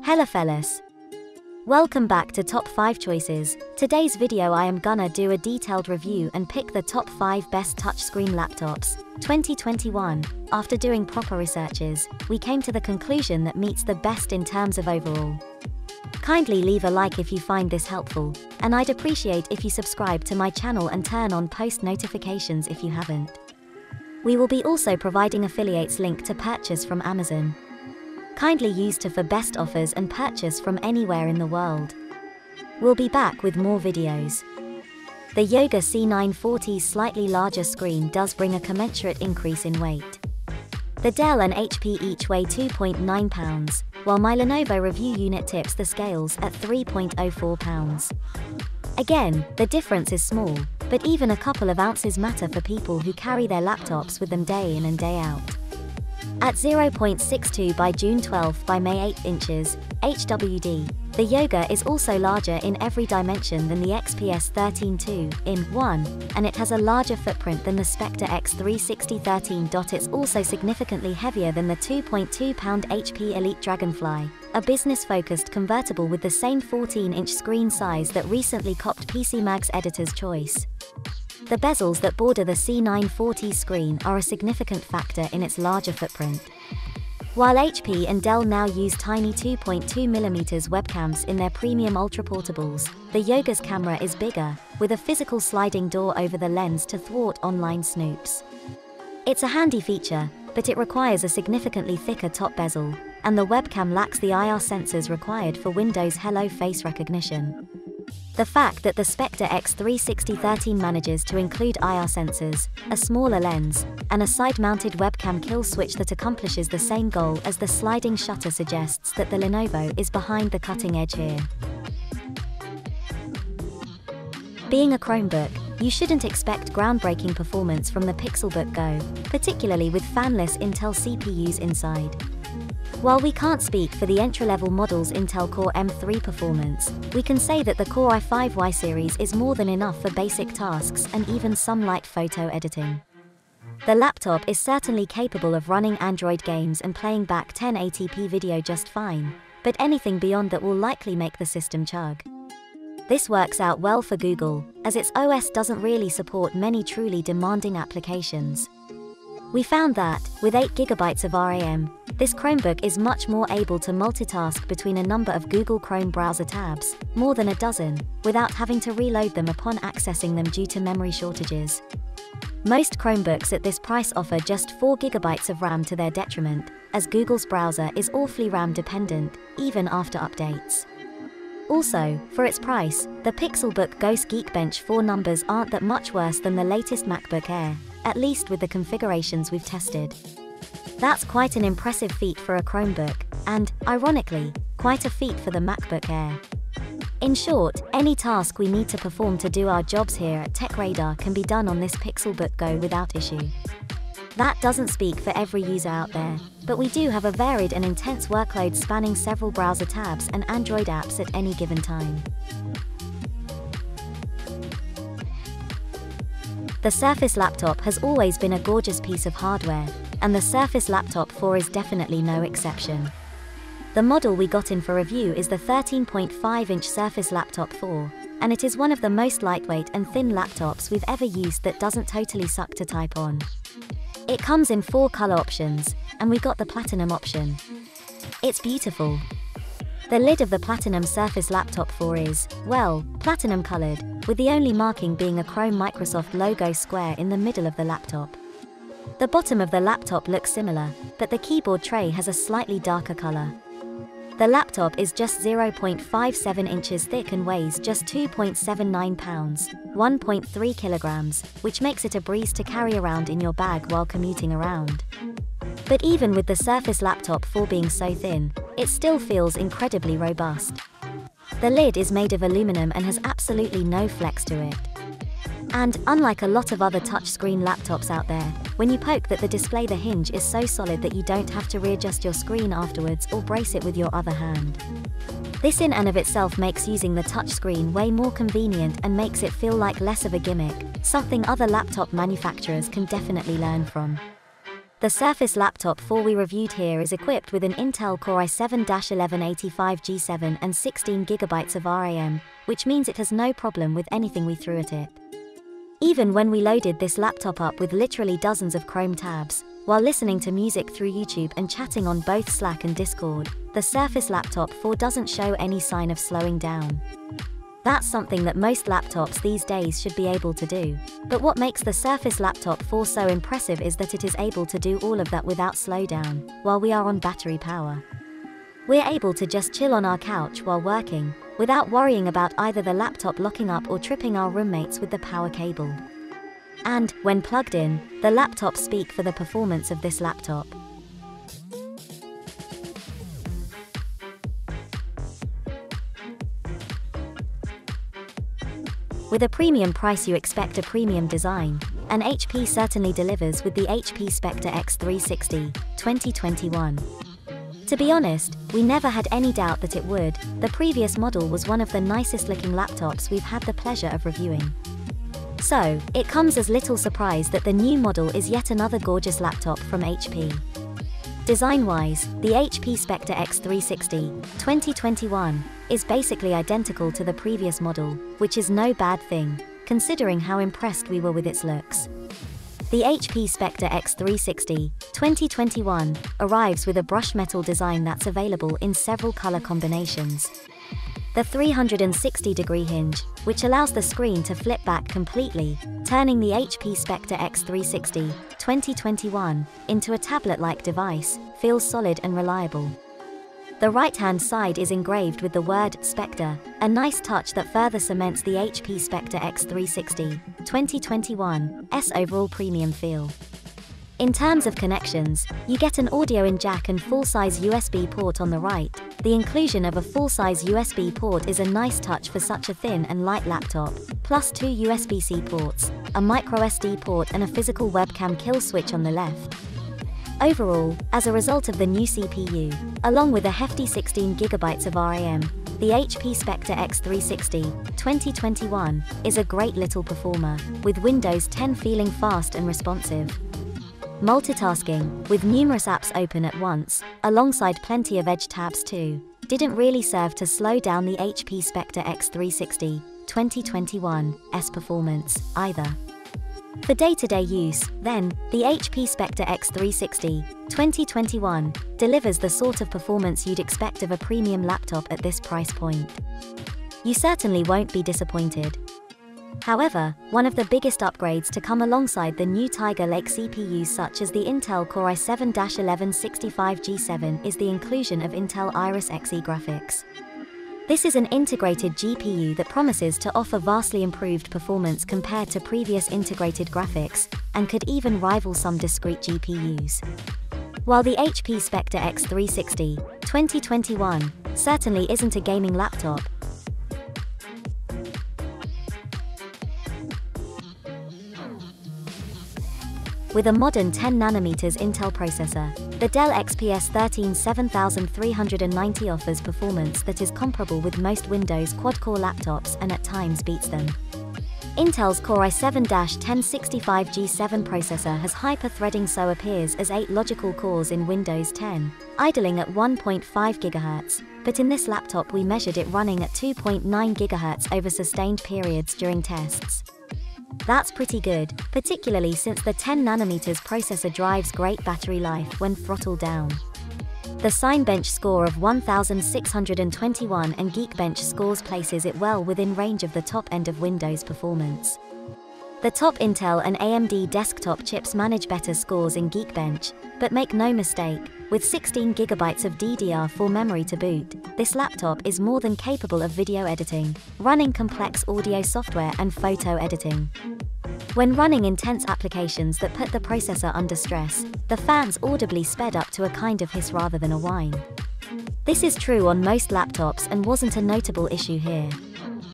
Hello fellas. Welcome back to Top 5 Choices. Today's video I am gonna do a detailed review and pick the top 5 best touchscreen laptops, 2021. After doing proper researches, we came to the conclusion that meets the best in terms of overall. Kindly leave a like if you find this helpful, and I'd appreciate if you subscribe to my channel and turn on post notifications if you haven't. We will be also providing affiliates link to purchase from Amazon. Kindly use to for best offers and purchase from anywhere in the world. We'll be back with more videos. The Yoga C940's slightly larger screen does bring a commensurate increase in weight. The Dell and HP each weigh 2.9 pounds, while my Lenovo review unit tips the scales at 3.04 pounds. Again, the difference is small, but even a couple of ounces matter for people who carry their laptops with them day in and day out. At 0.62 by June 12 by May 8 inches, HWD, the Yoga is also larger in every dimension than the XPS 13 in 1, and it has a larger footprint than the Spectre X360 13. It's also significantly heavier than the 2.2-pound HP Elite Dragonfly, a business-focused convertible with the same 14-inch screen size that recently copped PCMag's Editor's Choice. The bezels that border the C940 screen are a significant factor in its larger footprint. While HP and Dell now use tiny 2.2mm webcams in their premium ultra-portables, the Yoga's camera is bigger, with a physical sliding door over the lens to thwart online snoops. It's a handy feature, but it requires a significantly thicker top bezel, and the webcam lacks the IR sensors required for Windows Hello face recognition. The fact that the Spectre X360 13 manages to include IR sensors, a smaller lens, and a side-mounted webcam kill switch that accomplishes the same goal as the sliding shutter suggests that the Lenovo is behind the cutting edge here. Being a Chromebook, you shouldn't expect groundbreaking performance from the Pixelbook Go, particularly with fanless Intel CPUs inside. While we can't speak for the entry-level model's Intel Core M3 performance, we can say that the Core i5 series is more than enough for basic tasks and even some light photo editing. The laptop is certainly capable of running Android games and playing back 1080p video just fine, but anything beyond that will likely make the system chug. This works out well for Google, as its OS doesn't really support many truly demanding applications. We found that, with 8GB of RAM, this Chromebook is much more able to multitask between a number of Google Chrome browser tabs, more than a dozen, without having to reload them upon accessing them due to memory shortages. Most Chromebooks at this price offer just 4GB of RAM to their detriment, as Google's browser is awfully RAM dependent, even after updates. Also, for its price, the Pixelbook Go's Geekbench 4 numbers aren't that much worse than the latest MacBook Air, at least with the configurations we've tested. That's quite an impressive feat for a Chromebook, and, ironically, quite a feat for the MacBook Air. In short, any task we need to perform to do our jobs here at TechRadar can be done on this Pixelbook Go without issue. That doesn't speak for every user out there, but we do have a varied and intense workload spanning several browser tabs and Android apps at any given time. The Surface Laptop has always been a gorgeous piece of hardware, and the Surface Laptop 4 is definitely no exception. The model we got in for review is the 13.5-inch Surface Laptop 4, and it is one of the most lightweight and thin laptops we've ever used that doesn't totally suck to type on. It comes in 4 color options, and we got the Platinum option. It's beautiful. The lid of the Platinum Surface Laptop 4 is, well, platinum colored, with the only marking being a Chrome Microsoft logo square in the middle of the laptop. The bottom of the laptop looks similar, but the keyboard tray has a slightly darker color. The laptop is just 0.57 inches thick and weighs just 2.79 pounds, 1.3 kilograms, which makes it a breeze to carry around in your bag while commuting around. But even with the Surface Laptop 4 being so thin, it still feels incredibly robust. The lid is made of aluminum and has absolutely no flex to it. And, unlike a lot of other touchscreen laptops out there, when you poke the display, the hinge is so solid that you don't have to readjust your screen afterwards or brace it with your other hand. This in and of itself makes using the touchscreen way more convenient and makes it feel like less of a gimmick, something other laptop manufacturers can definitely learn from. The Surface Laptop 4 we reviewed here is equipped with an Intel Core i7-1185G7 and 16GB of RAM, which means it has no problem with anything we threw at it. Even when we loaded this laptop up with literally dozens of Chrome tabs, while listening to music through YouTube and chatting on both Slack and Discord, the Surface Laptop 4 doesn't show any sign of slowing down. That's something that most laptops these days should be able to do. But what makes the Surface Laptop 4 so impressive is that it is able to do all of that without slowdown, while we are on battery power. We're able to just chill on our couch while working, without worrying about either the laptop locking up or tripping our roommates with the power cable. And, when plugged in, the laptops speak for the performance of this laptop. With a premium price you expect a premium design, and HP certainly delivers with the HP Spectre X360, 2021. To be honest, we never had any doubt that it would. The previous model was one of the nicest looking laptops we've had the pleasure of reviewing. So, it comes as little surprise that the new model is yet another gorgeous laptop from HP. Design-wise, the HP Spectre X360, 2021, is basically identical to the previous model, which is no bad thing, considering how impressed we were with its looks. The HP Spectre X360, 2021, arrives with a brushed metal design that's available in several color combinations. The 360-degree hinge, which allows the screen to flip back completely, turning the HP Spectre X360, 2021, into a tablet-like device, feels solid and reliable. The right-hand side is engraved with the word Spectre, a nice touch that further cements the HP Spectre X360, 2021's overall premium feel. In terms of connections, you get an audio-in jack and full-size USB port on the right. The inclusion of a full-size USB port is a nice touch for such a thin and light laptop, plus 2 USB-C ports, a microSD port and a physical webcam kill switch on the left. Overall, as a result of the new CPU, along with a hefty 16GB of RAM, the HP Spectre X360, 2021, is a great little performer, with Windows 10 feeling fast and responsive. Multitasking, with numerous apps open at once, alongside plenty of Edge tabs too, didn't really serve to slow down the HP Spectre X360, 2021's performance, either. For day-to-day use, then, the HP Spectre X360, 2021, delivers the sort of performance you'd expect of a premium laptop at this price point. You certainly won't be disappointed. However, one of the biggest upgrades to come alongside the new Tiger Lake CPUs such as the Intel Core i7-1165G7 is the inclusion of Intel Iris Xe graphics. This is an integrated GPU that promises to offer vastly improved performance compared to previous integrated graphics, and could even rival some discrete GPUs. While the HP Spectre X360, 2021, certainly isn't a gaming laptop, with a modern 10nm Intel processor, the Dell XPS 13 7390 offers performance that is comparable with most Windows quad-core laptops and at times beats them. Intel's Core i7-1065G7 processor has hyper-threading, so appears as 8 logical cores in Windows 10, idling at 1.5 GHz, but in this laptop we measured it running at 2.9 GHz over sustained periods during tests. That's pretty good, particularly since the 10nm processor drives great battery life when throttled down. The Cinebench score of 1621 and Geekbench scores places it well within range of the top end of Windows performance. The top Intel and AMD desktop chips manage better scores in Geekbench, but make no mistake, with 16GB of DDR4 memory to boot, this laptop is more than capable of video editing, running complex audio software and photo editing. When running intense applications that put the processor under stress, the fans audibly sped up to a kind of hiss rather than a whine. This is true on most laptops and wasn't a notable issue here.